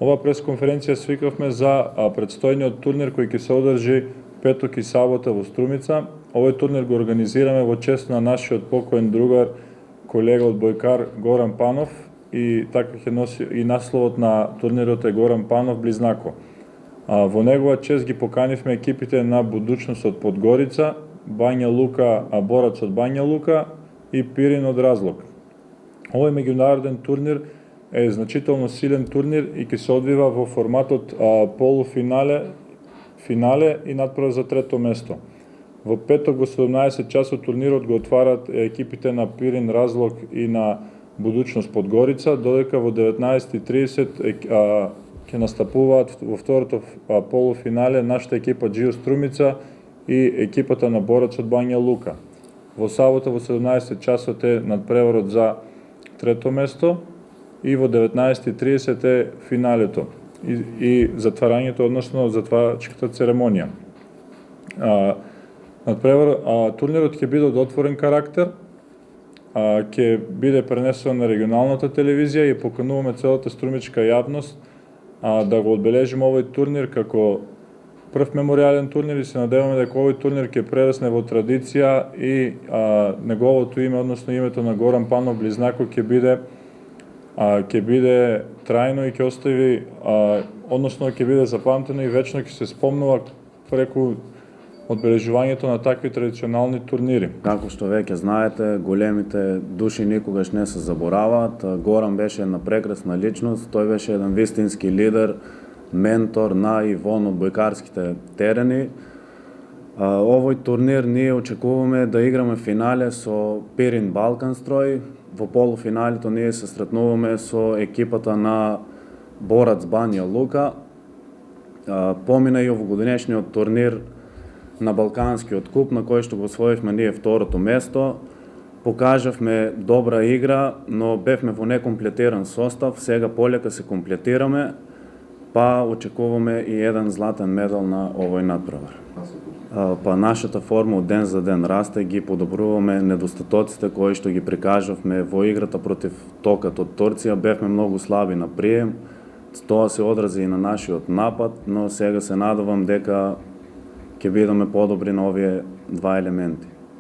Ова пресконференција свикавме за предстојниот турнир кој ќе се одржи петок и сабота во Струмица. Овој турнир го организираме во чест на нашиот покоен другар, колега од Бојкар Горан Панов, и така ќе носи и насловот на турнирот е Горан Панов Близнако. Во негова чест ги поканивме екипите на Будучност од Подгорица, Бања Лука, Борац од Бања Лука и Пирин од Разлог. Овој меѓународен турнир е значително силен турнир и ќе се одвива во форматот полуфинале, финале и надпрва за трето место. Во петок во 17 часот турнирот го отварат екипите на Пирин, Разлог и на Будучност Подгорица, додека во 19:30 ќе настапуваат во второто полуфинале нашата екипа Джио Струмица и екипата на Борац од Бања Лука. Во сабота во 17 часот е надпреварот за трето место и во 19:30 е финалето и затварањето, односно затварачката церемонија. Турнирот ќе биде од отворен карактер, ќе биде пренесен на регионалната телевизија и покануваме целата струмичка јавност да го одбележиме овој турнир како прв меморијален турнир и се надеваме дека овој турнир ќе прерасне во традиција и неговото име, односно името на Горан Панов Близнако ќе биде трајно и ќе остави, односно ќе биде запамтено и вечно ќе се спомнува преку одбележувањето на такви традиционални турнири. Како што веќе знаете, големите души никогаш не се забораваат. Горан беше една прекрасна личност, тој беше еден вистински лидер, ментор на и вон од бојкарските терени. Овој турнир ние очекуваме да играме финале со Пирин Балканстрој. Во полуфиналето ние се сретнуваме со екипата на Борац Бања Лука. Помина и овогодинешниот турнир на Балканскиот куп, на кој што го освоивме ние второто место. Покажавме добра игра, но бевме во некомплетиран состав. Сега полека се комплетираме, па очекуваме и еден златен медал на овој надпревар. Нашата форма од ден за ден расте, ги подобруваме недостатоците кои што ги прикажавме во играта против Токат од Турција. Бевме многу слаби на прием, тоа се одрази и на нашиот напад, но сега се надевам дека ќе бидеме подобри на овие два елементи.